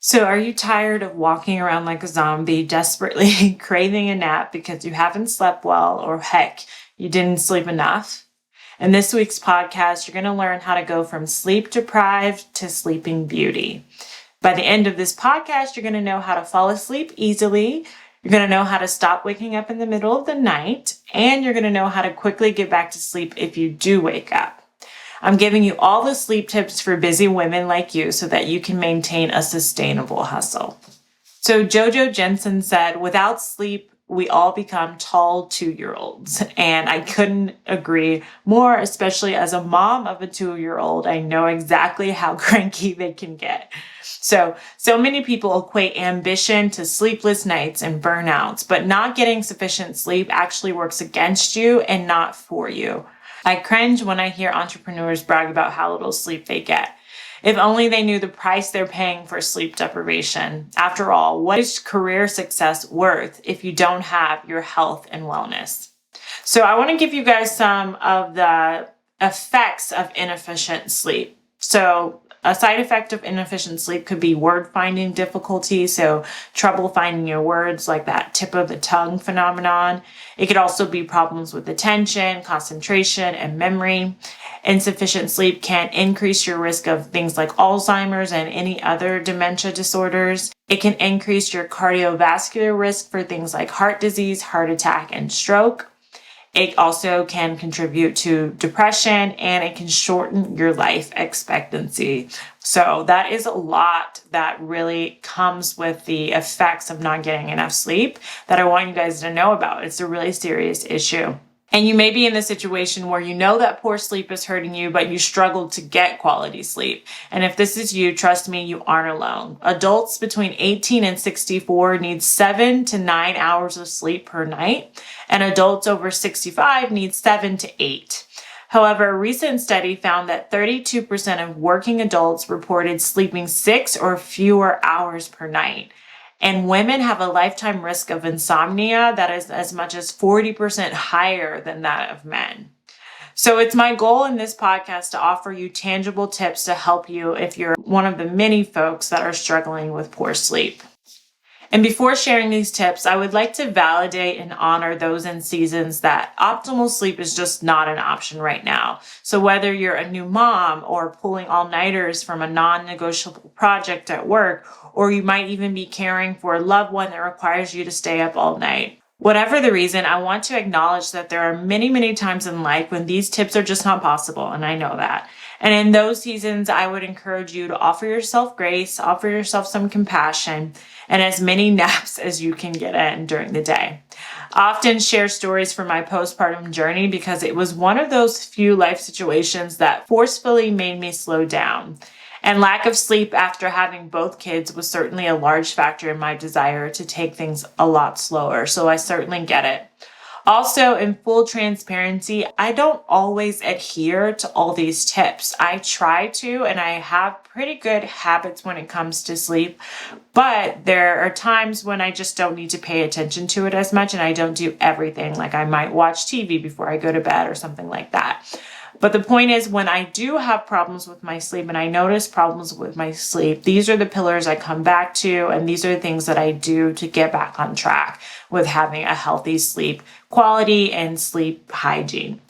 So, are you tired of walking around like a zombie, desperately craving a nap because you haven't slept well, or heck, you didn't sleep enough? In this week's podcast, you're going to learn how to go from sleep deprived to sleeping beauty. By the end of this podcast, you're going to know how to fall asleep easily. You're going to know how to stop waking up in the middle of the night, and you're going to know how to quickly get back to sleep if you do wake up. I'm giving you all the sleep tips for busy women like you so that you can maintain a sustainable hustle. So Jojo Jensen said, without sleep, we all become tall 2-year-olds. And I couldn't agree more, especially as a mom of a 2-year-old. I know exactly how cranky they can get. So many people equate ambition to sleepless nights and burnouts, but not getting sufficient sleep actually works against you and not for you. I cringe when I hear entrepreneurs brag about how little sleep they get. If only they knew the price they're paying for sleep deprivation. After all, what is career success worth if you don't have your health and wellness? So I want to give you guys some of the effects of inefficient sleep. So a side effect of inefficient sleep could be word finding difficulty, so trouble finding your words, like that tip of the tongue phenomenon. It could also be problems with attention, concentration, and memory. Insufficient sleep can increase your risk of things like Alzheimer's and any other dementia disorders. It can increase your cardiovascular risk for things like heart disease, heart attack, and stroke. It also can contribute to depression, and it can shorten your life expectancy. So that is a lot that really comes with the effects of not getting enough sleep that I want you guys to know about. It's a really serious issue. And you may be in the situation where you know that poor sleep is hurting you, but you struggle to get quality sleep. And if this is you, trust me, you aren't alone. Adults between 18 and 64 need 7 to 9 hours of sleep per night, and adults over 65 need 7 to 8. However, a recent study found that 32% of working adults reported sleeping 6 or fewer hours per night. And women have a lifetime risk of insomnia that is as much as 40% higher than that of men. So it's my goal in this podcast to offer you tangible tips to help you if you're one of the many folks that are struggling with poor sleep. And before sharing these tips, I would like to validate and honor those in seasons that optimal sleep is just not an option right now. So whether you're a new mom or pulling all-nighters from a non-negotiable project at work, or you might even be caring for a loved one that requires you to stay up all night. Whatever the reason, I want to acknowledge that there are many, many times in life when these tips are just not possible, and I know that. And in those seasons, I would encourage you to offer yourself grace, offer yourself some compassion, and as many naps as you can get in during the day. I often share stories from my postpartum journey because it was one of those few life situations that forcefully made me slow down. And lack of sleep after having both kids was certainly a large factor in my desire to take things a lot slower. So I certainly get it. Also, in full transparency, I don't always adhere to all these tips. I try to, and I have pretty good habits when it comes to sleep, but there are times when I just don't need to pay attention to it as much, and I don't do everything. Like I might watch TV before I go to bed or something like that. But the point is, when I do have problems with my sleep and I notice problems with my sleep, these are the pillars I come back to, and these are the things that I do to get back on track with having a healthy sleep quality and sleep hygiene.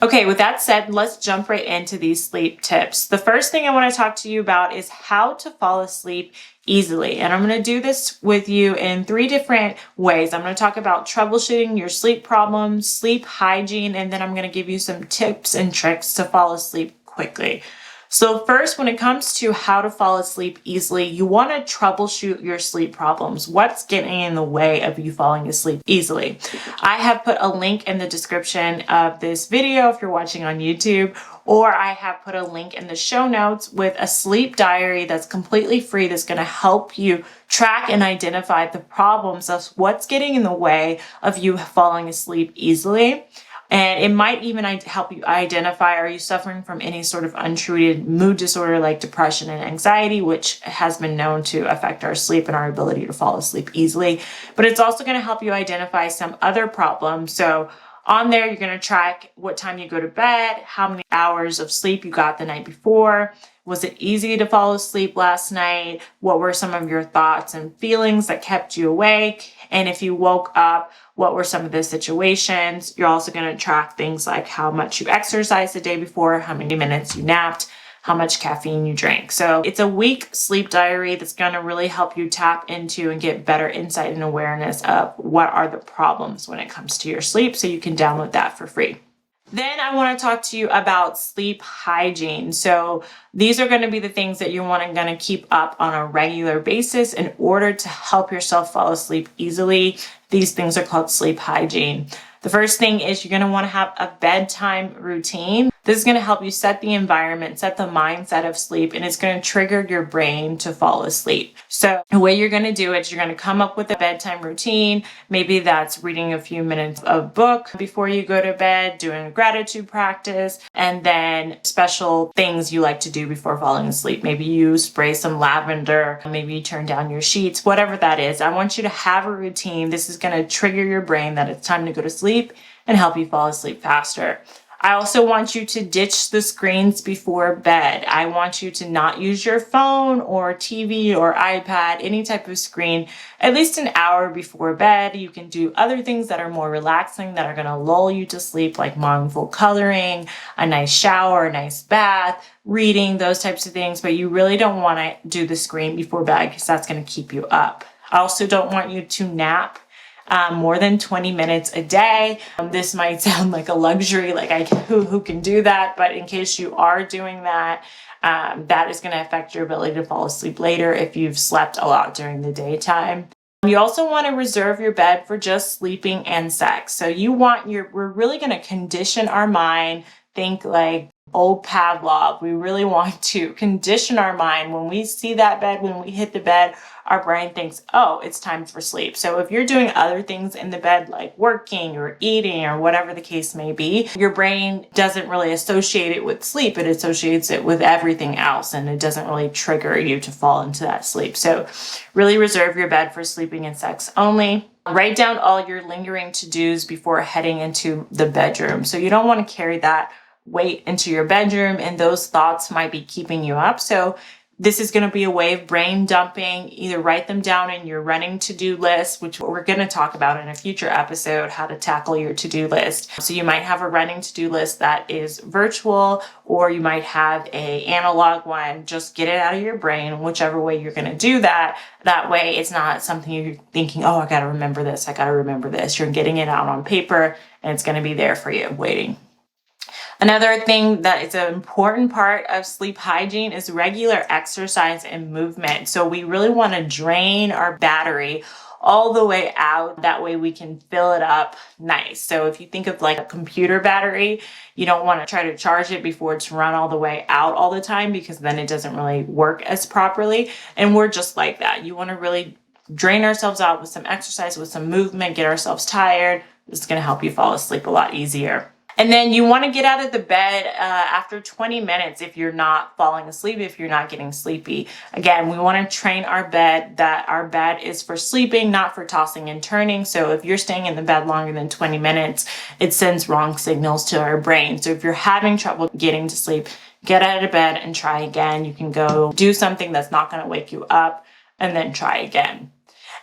Okay, with that said, let's jump right into these sleep tips. The first thing I want to talk to you about is how to fall asleep easily. And I'm going to do this with you in 3 different ways. I'm going to talk about troubleshooting your sleep problems, sleep hygiene, and then I'm going to give you some tips and tricks to fall asleep quickly. So first, when it comes to how to fall asleep easily, you want to troubleshoot your sleep problems. What's getting in the way of you falling asleep easily? I have put a link in the description of this video if you're watching on YouTube, or I have put a link in the show notes with a sleep diary that's completely free that's going to help you track and identify the problems of what's getting in the way of you falling asleep easily. And it might even help you identify, are you suffering from any sort of untreated mood disorder like depression and anxiety, which has been known to affect our sleep and our ability to fall asleep easily. But it's also going to help you identify some other problems. So on there, you're going to track what time you go to bed, how many hours of sleep you got the night before, Was it easy to fall asleep last night? What were some of your thoughts and feelings that kept you awake? And if you woke up, what were some of the situations? You're also going to track things like how much you exercised the day before, how many minutes you napped, how much caffeine you drank. So it's a week sleep diary that's going to really help you tap into and get better insight and awareness of what are the problems when it comes to your sleep. So you can download that for free. Then I want to talk to you about sleep hygiene. So these are going to be the things that you're going to keep up on a regular basis in order to help yourself fall asleep easily. These things are called sleep hygiene. The first thing is you're going to want to have a bedtime routine. This is going to help you set the environment, set the mindset of sleep, and it's going to trigger your brain to fall asleep. So the way you're going to do it is you're going to come up with a bedtime routine. Maybe that's reading a few minutes of book before you go to bed, doing a gratitude practice, and then special things you like to do before falling asleep. Maybe you spray some lavender, maybe you turn down your sheets, whatever that is. I want you to have a routine. This is going to trigger your brain that it's time to go to sleep and help you fall asleep faster. I also want you to ditch the screens before bed. I want you to not use your phone or TV or iPad, any type of screen, at least an hour before bed. You can do other things that are more relaxing, that are going to lull you to sleep, like mindful coloring, a nice shower, a nice bath, reading, those types of things. But you really don't want to do the screen before bed because that's going to keep you up. I also don't want you to nap more than 20 minutes a day. This might sound like a luxury, like who can do that? But in case you are doing that, that is going to affect your ability to fall asleep later if you've slept a lot during the daytime. You also want to reserve your bed for just sleeping and sex. So we're really going to condition our mind. Think like old Pavlov. We really want to condition our mind. When we see that bed, when we hit the bed, our brain thinks, oh, it's time for sleep. So if you're doing other things in the bed, like working or eating or whatever the case may be, your brain doesn't really associate it with sleep. It associates it with everything else, and it doesn't really trigger you to fall into that sleep. So really reserve your bed for sleeping and sex only. Write down all your lingering to-dos before heading into the bedroom. So you don't want to carry that weight into your bedroom, and those thoughts might be keeping you up. So this is going to be a way of brain dumping. Either write them down in your running to-do list, which we're going to talk about in a future episode, how to tackle your to-do list. So you might have a running to-do list that is virtual, or you might have a analog one. Just get it out of your brain, whichever way you're going to do that. That way it's not something you're thinking, oh, I got to remember this. I got to remember this. You're getting it out on paper, and it's going to be there for you waiting. Another thing that is an important part of sleep hygiene is regular exercise and movement. So we really want to drain our battery all the way out. That way we can fill it up nice. So if you think of like a computer battery, you don't want to try to charge it before it's run all the way out all the time, because then it doesn't really work as properly. And we're just like that. You want to really drain ourselves out with some exercise, with some movement, get ourselves tired. This is going to help you fall asleep a lot easier. And then you want to get out of the bed after 20 minutes if you're not falling asleep, if you're not getting sleepy. Again, we want to train our bed that our bed is for sleeping, not for tossing and turning. So if you're staying in the bed longer than 20 minutes, it sends wrong signals to our brain. So if you're having trouble getting to sleep, get out of bed and try again. You can go do something that's not going to wake you up and then try again.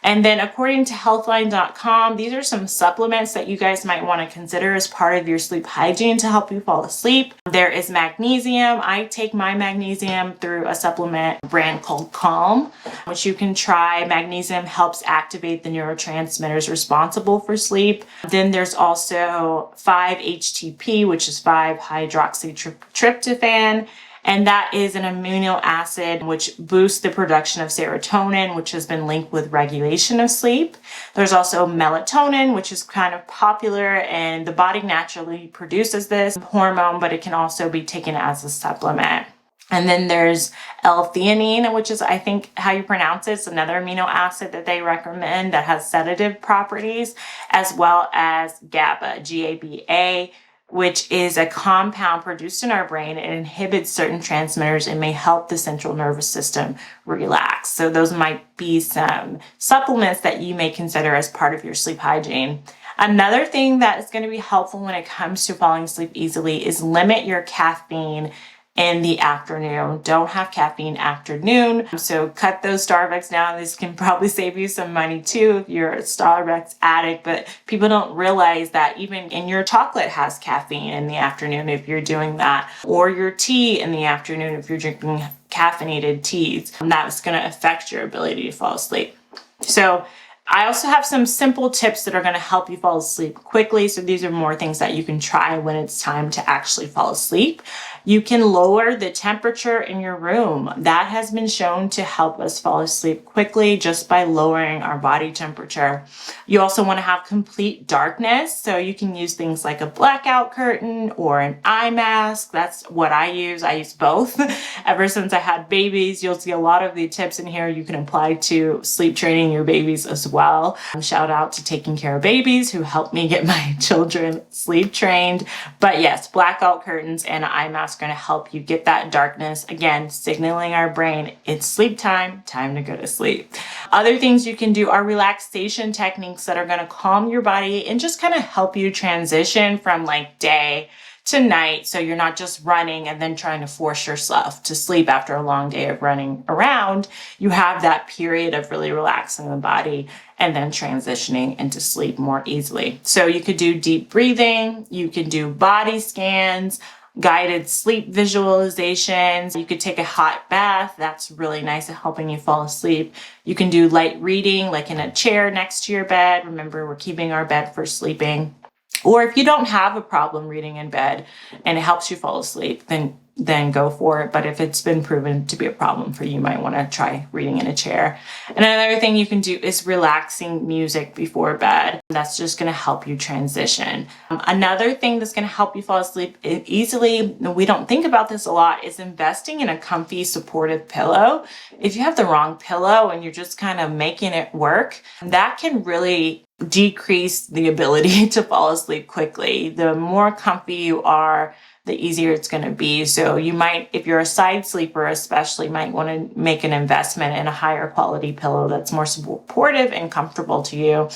And then according to healthline.com, these are some supplements that you guys might want to consider as part of your sleep hygiene to help you fall asleep. There is magnesium. I take my magnesium through a supplement brand called Calm, which you can try. Magnesium helps activate the neurotransmitters responsible for sleep. Then there's also 5-HTP, which is 5-hydroxytryptophan. And that is an amino acid which boosts the production of serotonin, which has been linked with regulation of sleep. There's also melatonin, which is kind of popular, and the body naturally produces this hormone, but it can also be taken as a supplement. And then there's L-theanine, which is, I think, how you pronounce it. It's another amino acid that they recommend that has sedative properties, as well as GABA, G-A-B-A, which is a compound produced in our brain. It inhibits certain transmitters and may help the central nervous system relax. So those might be some supplements that you may consider as part of your sleep hygiene. Another thing that is going to be helpful when it comes to falling asleep easily is limit your caffeine in the afternoon. Don't have caffeine afternoon. So cut those Starbucks down. This can probably save you some money too if you're a Starbucks addict, but people don't realize that even in your chocolate has caffeine in the afternoon if you're doing that, or your tea in the afternoon if you're drinking caffeinated teas. And that's going to affect your ability to fall asleep. So I also have some simple tips that are going to help you fall asleep quickly. So these are more things that you can try when it's time to actually fall asleep. You can lower the temperature in your room. That has been shown to help us fall asleep quickly just by lowering our body temperature. You also want to have complete darkness. So you can use things like a blackout curtain or an eye mask. That's what I use. I use both. Ever since I had babies, you'll see a lot of the tips in here you can apply to sleep training your babies as well. Shout out to Taking Care of Babies, who helped me get my children sleep trained. But yes, blackout curtains and an eye mask are going to help you get that darkness. Again, signaling our brain it's sleep time to go to sleep. Other things you can do are relaxation techniques that are going to calm your body and just kind of help you transition from like day to night, so you're not just running and then trying to force yourself to sleep after a long day of running around. You have that period of really relaxing the body and then transitioning into sleep more easily. So you could do deep breathing, you can do body scans, guided sleep visualizations. You could take a hot bath. That's really nice at helping you fall asleep. You can do light reading, like in a chair next to your bed. Remember, we're keeping our bed for sleeping. Or if you don't have a problem reading in bed and it helps you fall asleep, then go for it. But if it's been proven to be a problem for you, you might want to try reading in a chair. And another thing you can do is relaxing music before bed. That's just going to help you transition. Another thing that's going to help you fall asleep easily, we don't think about this a lot, is investing in a comfy, supportive pillow. If you have the wrong pillow and you're just kind of making it work, that can really decrease the ability to fall asleep quickly. The more comfy you are, the easier it's going to be. So you might, if you're a side sleeper especially, might want to make an investment in a higher quality pillow that's more supportive and comfortable to you.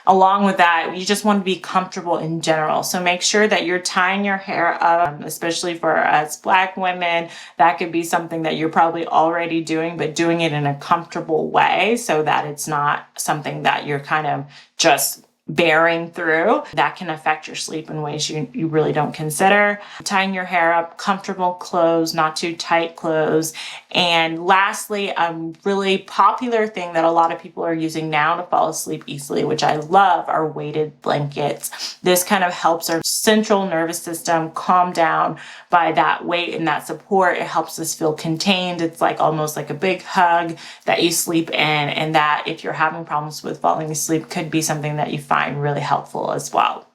Along with that, you just want to be comfortable in general. So make sure that you're tying your hair up, especially for us Black women. That could be something that you're probably already doing, but doing it in a comfortable way so that it's not something that you're kind of just bearing through. That can affect your sleep in ways you really don't consider. Tying your hair up, comfortable clothes, not too tight clothes. And lastly, a really popular thing that a lot of people are using now to fall asleep easily, which I love, are weighted blankets. This kind of helps our central nervous system calm down by that weight and that support. It helps us feel contained. It's like almost like a big hug that you sleep in, and that if you're having problems with falling asleep could be something that you find really helpful as well.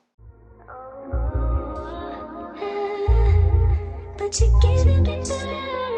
But you're giving me better.